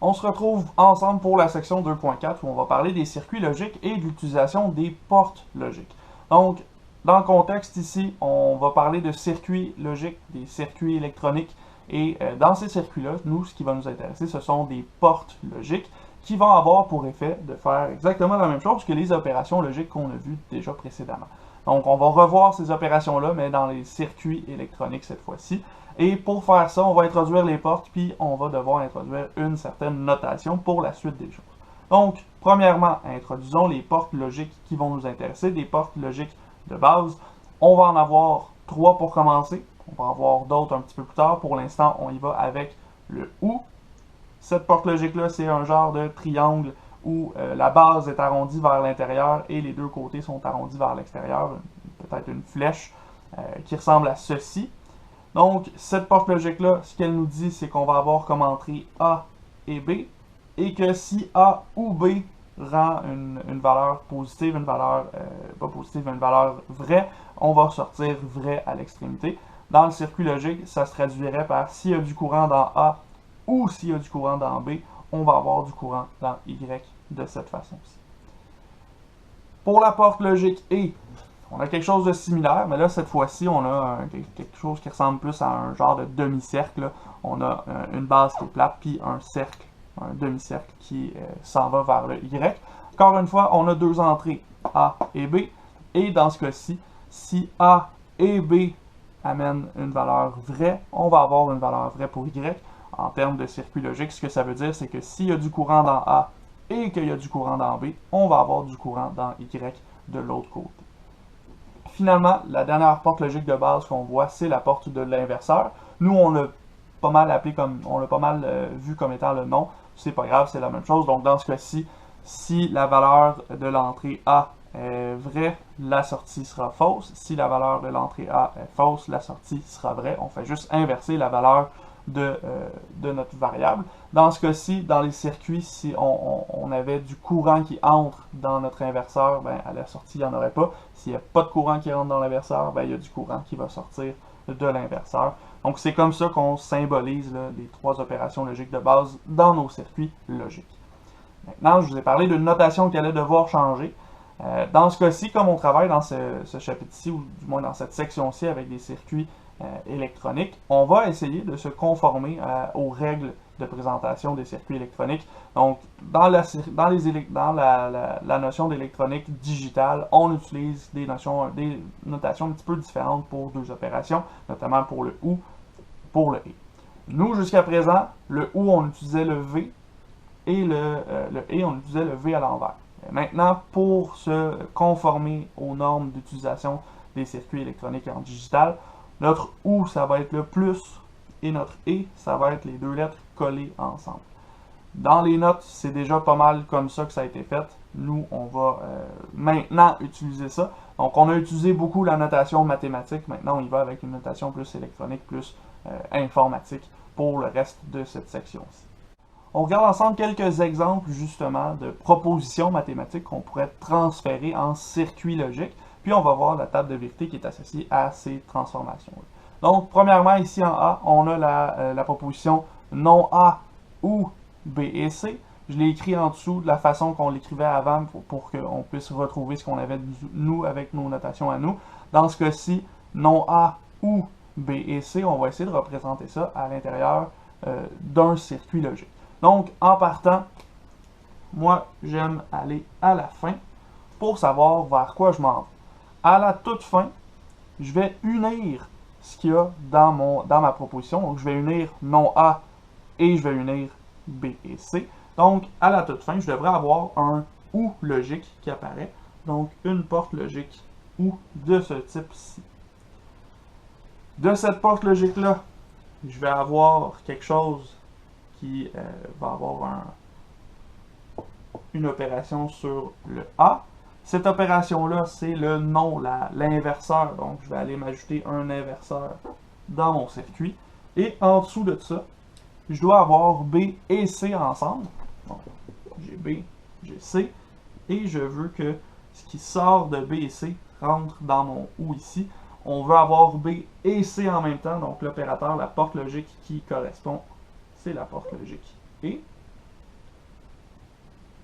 On se retrouve ensemble pour la section 2.4 où on va parler des circuits logiques et de l'utilisation des portes logiques. Donc, dans le contexte ici, on va parler de circuits logiques, des circuits électroniques, et dans ces circuits-là, nous, ce qui va nous intéresser, ce sont des portes logiques qui vont avoir pour effet de faire exactement la même chose que les opérations logiques qu'on a vues déjà précédemment. Donc, on va revoir ces opérations-là, mais dans les circuits électroniques cette fois-ci. Et pour faire ça, on va introduire les portes, puis on va devoir introduire une certaine notation pour la suite des choses. Donc, premièrement, introduisons les portes logiques qui vont nous intéresser, des portes logiques de base. On va en avoir 3 pour commencer. On va en avoir d'autres un petit peu plus tard. Pour l'instant, on y va avec le OU. Cette porte logique-là, c'est un genre de triangle où la base est arrondie vers l'intérieur et les deux côtés sont arrondis vers l'extérieur. Peut-être une flèche qui ressemble à ceci. Donc, cette porte logique-là, ce qu'elle nous dit, c'est qu'on va avoir comme entrée A et B, et que si A ou B rend une valeur positive, une valeur, pas positive, mais une valeur vraie, on va sortir vrai à l'extrémité. Dans le circuit logique, ça se traduirait par s'il y a du courant dans A ou s'il y a du courant dans B, on va avoir du courant dans Y de cette façon-ci. Pour la porte logique E, on a quelque chose de similaire, mais là, cette fois-ci, on a quelque chose qui ressemble plus à un genre de demi-cercle. On a une base qui est plate, puis un cercle, un demi-cercle qui s'en va vers le Y. Encore une fois, on a deux entrées, A et B. Et dans ce cas-ci, si A et B amènent une valeur vraie, on va avoir une valeur vraie pour Y. En termes de circuit logique, ce que ça veut dire, c'est que s'il y a du courant dans A et qu'il y a du courant dans B, on va avoir du courant dans Y de l'autre côté. Finalement, la dernière porte logique de base qu'on voit, c'est la porte de l'inverseur. Nous, on l'a pas mal appelé comme, on l'a pas mal vu comme étant le nom. C'est pas grave, c'est la même chose. Donc, dans ce cas-ci, si la valeur de l'entrée A est vraie, la sortie sera fausse. Si la valeur de l'entrée A est fausse, la sortie sera vraie. On fait juste inverser la valeur de notre variable. Dans ce cas-ci, dans les circuits, si on avait du courant qui entre dans notre inverseur, ben, à la sortie, il n'y en aurait pas. S'il n'y a pas de courant qui rentre dans l'inverseur, ben, il y a du courant qui va sortir de l'inverseur. Donc, c'est comme ça qu'on symbolise là, les 3 opérations logiques de base dans nos circuits logiques. Maintenant, je vous ai parlé d'une notation qui allait devoir changer. Dans ce cas-ci, comme on travaille dans ce chapitre-ci, ou du moins dans cette section-ci avec des circuits électroniques, on va essayer de se conformer aux règles de présentation des circuits électroniques. Donc, dans la notion d'électronique digitale, on utilise des notations un petit peu différentes pour 2 opérations, notamment pour le OU, pour le E. Nous, jusqu'à présent, le OU, on utilisait le V, et le E, on utilisait le V à l'envers. Maintenant, pour se conformer aux normes d'utilisation des circuits électroniques en digital, notre OU, ça va être le plus, et notre E, ça va être les 2 lettres collées ensemble. Dans les notes, c'est déjà pas mal comme ça que ça a été fait. Nous, on va maintenant utiliser ça. Donc, on a utilisé beaucoup la notation mathématique. Maintenant, on y va avec une notation plus électronique, plus informatique pour le reste de cette section-ci. On regarde ensemble quelques exemples, justement, de propositions mathématiques qu'on pourrait transférer en circuit logique. Puis, on va voir la table de vérité qui est associée à ces transformations-là. Donc, premièrement, ici en A, on a la proposition non A ou B et C. Je l'ai écrit en dessous de la façon qu'on l'écrivait avant pour qu'on puisse retrouver ce qu'on avait nous avec nos notations à nous. Dans ce cas-ci, non A ou B et C, on va essayer de représenter ça à l'intérieur d'un circuit logique. Donc, en partant, moi, j'aime aller à la fin pour savoir vers quoi je m'en vais. À la toute fin, je vais unir ce qu'il y a dans ma proposition. Donc, je vais unir non A et je vais unir B et C. Donc, à la toute fin, je devrais avoir un OU logique qui apparaît. Donc, une porte logique OU de ce type-ci. De cette porte logique-là, je vais avoir quelque chose qui va avoir une opération sur le A. Cette opération-là, c'est le non, l'inverseur. Donc, je vais aller m'ajouter un inverseur dans mon circuit. Et en dessous de ça, je dois avoir B et C ensemble. Donc, j'ai B, j'ai C. Et je veux que ce qui sort de B et C rentre dans mon OU ici. On veut avoir B et C en même temps. Donc, l'opérateur, la porte logique qui correspond, c'est la porte logique E.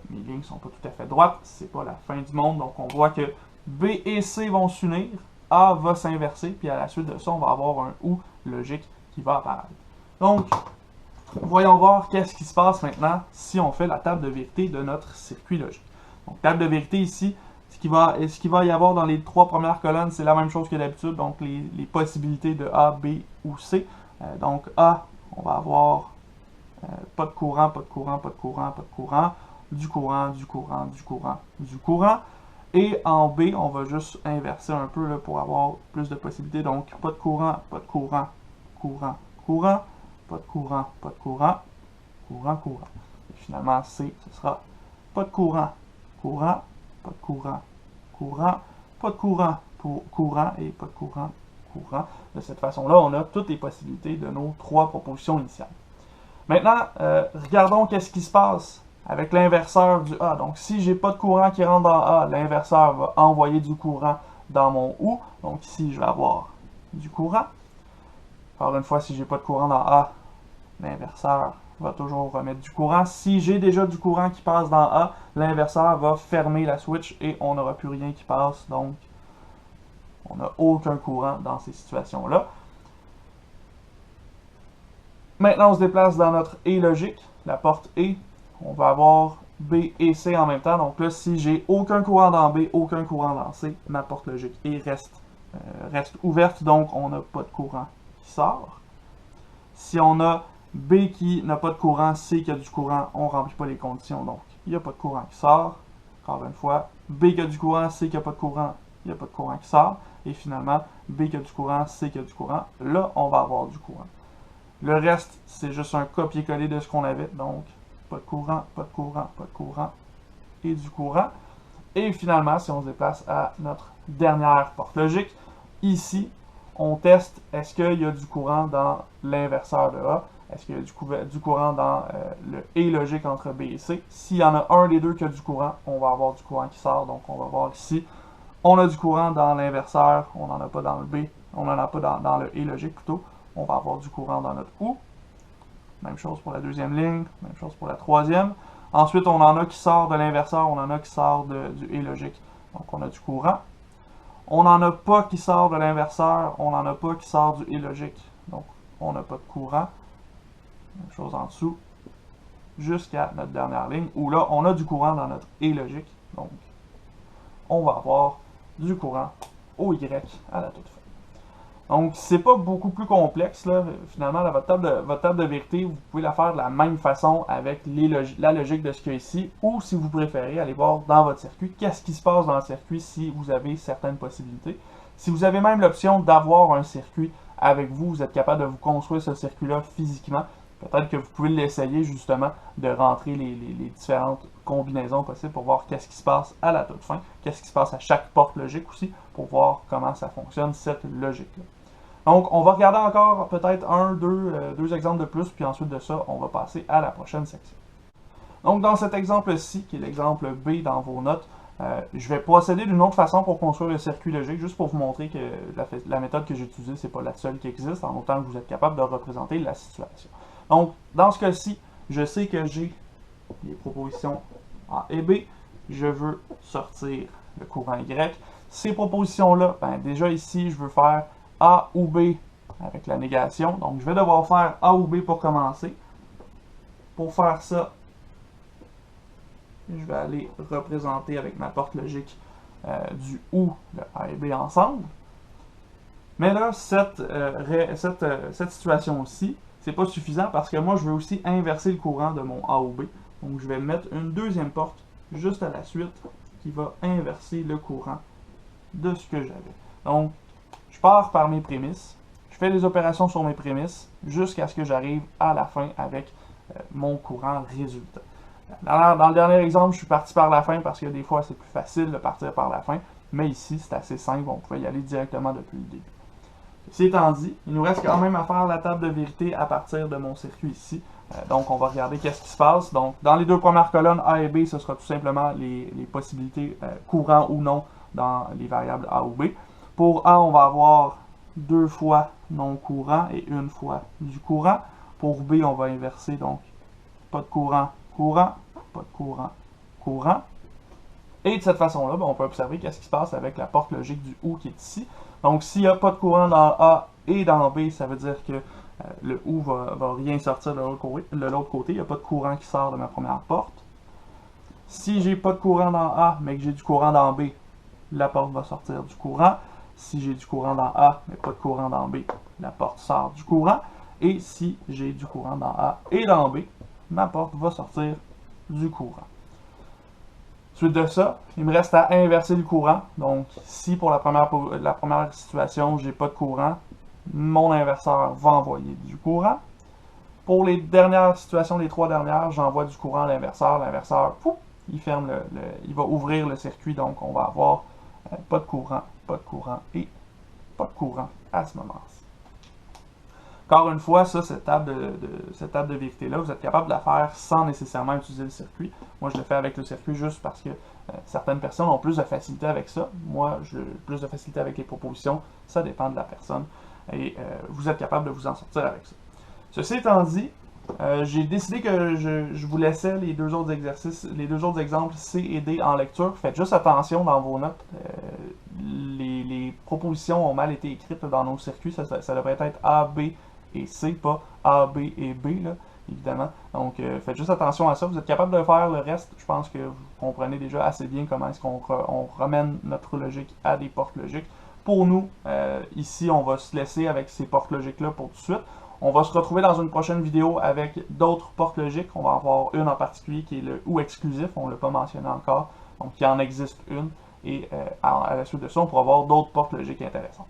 mes lignes ne sont pas tout à fait droites, c'est pas la fin du monde, donc on voit que B et C vont s'unir, A va s'inverser, puis à la suite de ça, on va avoir un OU logique qui va apparaître. Donc, voyons voir qu'est-ce qui se passe maintenant si on fait la table de vérité de notre circuit logique. Donc, table de vérité ici, ce qu'il va y avoir dans les 3 premières colonnes, c'est la même chose que d'habitude, donc les possibilités de A, B ou C. Donc, A, on va avoir pas de courant, pas de courant, pas de courant, pas de courant, du courant, du courant, du courant, du courant. Et en B, on va juste inverser un peu là, pour avoir plus de possibilités. Donc, pas de courant, pas de courant, courant, courant, pas de courant, pas de courant, courant, courant. Et finalement, C, ce sera pas de courant, courant, pas de courant, courant, pas de courant, courant et pas de courant, courant. De cette façon-là, on a toutes les possibilités de nos 3 propositions initiales. Maintenant, regardons qu'est-ce qui se passe avec l'inverseur du A. Donc, si j'ai pas de courant qui rentre dans A, l'inverseur va envoyer du courant dans mon OU. Donc, ici, je vais avoir du courant. Encore une fois, si j'ai pas de courant dans A, l'inverseur va toujours remettre du courant. Si j'ai déjà du courant qui passe dans A, l'inverseur va fermer la switch et on n'aura plus rien qui passe. Donc, on n'a aucun courant dans ces situations-là. Maintenant, on se déplace dans notre E logique, la porte E. On va avoir B et C en même temps. Donc là, si j'ai aucun courant dans B, aucun courant dans C, ma porte logique E reste ouverte, donc on n'a pas de courant qui sort. Si on a B qui n'a pas de courant, C qui a du courant, on ne remplit pas les conditions, donc il n'y a pas de courant qui sort. Encore une fois, B qui a du courant, C qui n'a pas de courant, il n'y a pas de courant qui sort. Et finalement, B qui a du courant, C qui a du courant, là, on va avoir du courant. Le reste, c'est juste un copier-coller de ce qu'on avait, donc pas de courant, pas de courant, pas de courant et du courant. Et finalement, si on se déplace à notre dernière porte logique, ici, on teste est-ce qu'il y a du courant dans l'inverseur de A, est-ce qu'il y a du courant dans le E logique entre B et C. S'il y en a un des deux qui a du courant, on va avoir du courant qui sort, donc on va voir ici. On a du courant dans l'inverseur, on n'en a pas dans le B, on n'en a pas dans le E logique plutôt. On va avoir du courant dans notre OU. Même chose pour la deuxième ligne, même chose pour la troisième. Ensuite, on en a qui sort de l'inverseur, on en a qui sort du E logique. Donc, on a du courant. On n'en a pas qui sort de l'inverseur, on n'en a pas qui sort du E logique. Donc, on n'a pas de courant. Même chose en dessous. Jusqu'à notre dernière ligne, où là, on a du courant dans notre E logique. Donc, on va avoir du courant au Y à la toute fin. Donc, c'est pas beaucoup plus complexe, là. Finalement, là, votre table de vérité, vous pouvez la faire de la même façon avec la logique de ce qu'il y a ici, ou si vous préférez, aller voir dans votre circuit, qu'est-ce qui se passe dans le circuit si vous avez certaines possibilités. Si vous avez même l'option d'avoir un circuit avec vous, vous êtes capable de vous construire ce circuit-là physiquement, peut-être que vous pouvez l'essayer justement de rentrer les différentes combinaisons possibles pour voir qu'est-ce qui se passe à la toute fin, qu'est-ce qui se passe à chaque porte logique aussi, pour voir comment ça fonctionne, cette logique-là. Donc, on va regarder encore peut-être deux exemples de plus, puis ensuite de ça, on va passer à la prochaine section. Donc, dans cet exemple-ci, qui est l'exemple B dans vos notes, je vais procéder d'une autre façon pour construire le circuit logique, juste pour vous montrer que la méthode que j'ai utilisée, c'est pas la seule qui existe, en autant que vous êtes capable de représenter la situation. Donc, dans ce cas-ci, je sais que j'ai les propositions A et B. Je veux sortir le courant Y. Ces propositions-là, ben, déjà ici, je veux faire A ou B avec la négation. Donc, je vais devoir faire A ou B pour commencer. Pour faire ça, je vais aller représenter avec ma porte logique du OU, le A et B ensemble. Mais là, cette situation-ci, c'est pas suffisant parce que moi, je veux aussi inverser le courant de mon A ou B. Donc, je vais mettre une deuxième porte juste à la suite qui va inverser le courant de ce que j'avais. Donc, je pars par mes prémices, je fais les opérations sur mes prémices jusqu'à ce que j'arrive à la fin avec mon courant résultat. Dans le dernier exemple, je suis parti par la fin parce que des fois, c'est plus facile de partir par la fin. Mais ici, c'est assez simple, on pouvait y aller directement depuis le début. Ceci étant dit, il nous reste quand même à faire la table de vérité à partir de mon circuit ici. Donc, on va regarder qu'est-ce qui se passe. Donc, dans les deux premières colonnes, A et B, ce sera tout simplement les possibilités courant ou non dans les variables A ou B. Pour A, on va avoir 2 fois non courant et 1 fois du courant. Pour B, on va inverser, donc pas de courant, courant, pas de courant, courant. Et de cette façon-là, on peut observer qu'est-ce qui se passe avec la porte logique du OU qui est ici. Donc, s'il n'y a pas de courant dans A et dans B, ça veut dire que le OU va rien sortir de l'autre côté. Il n'y a pas de courant qui sort de ma première porte. Si j'ai pas de courant dans A, mais que j'ai du courant dans B, la porte va sortir du courant. Si j'ai du courant dans A, mais pas de courant dans B, la porte sort du courant. Et si j'ai du courant dans A et dans B, ma porte va sortir du courant. Suite de ça, il me reste à inverser le courant. Donc, si pour la première situation, j'ai pas de courant, mon inverseur va envoyer du courant. Pour les dernières situations, les 3 dernières, j'envoie du courant à l'inverseur. L'inverseur, il ferme il va ouvrir le circuit. Donc, on va avoir pas de courant et pas de courant à ce moment-ci. Encore une fois, cette table de vérité-là, vous êtes capable de la faire sans nécessairement utiliser le circuit. Moi, je le fais avec le circuit juste parce que certaines personnes ont plus de facilité avec ça. Moi, j'ai plus de facilité avec les propositions. Ça dépend de la personne. Et vous êtes capable de vous en sortir avec ça. Ceci étant dit, j'ai décidé que je vous laissais les deux autres exercices, les deux autres exemples C et D en lecture. Faites juste attention dans vos notes. Les propositions ont mal été écrites dans nos circuits. Ça devrait être A, B et C, pas A, B et B, là, évidemment. Donc, faites juste attention à ça. Vous êtes capable de faire le reste. Je pense que vous comprenez déjà assez bien comment est-ce qu'on ramène notre logique à des portes logiques. Pour nous, ici, on va se laisser avec ces portes logiques-là pour tout de suite. On va se retrouver dans une prochaine vidéo avec d'autres portes logiques. On va en avoir une en particulier qui est le OU exclusif. On ne l'a pas mentionné encore. Donc, il en existe une. Et à la suite de ça, on pourra avoir d'autres portes logiques intéressantes.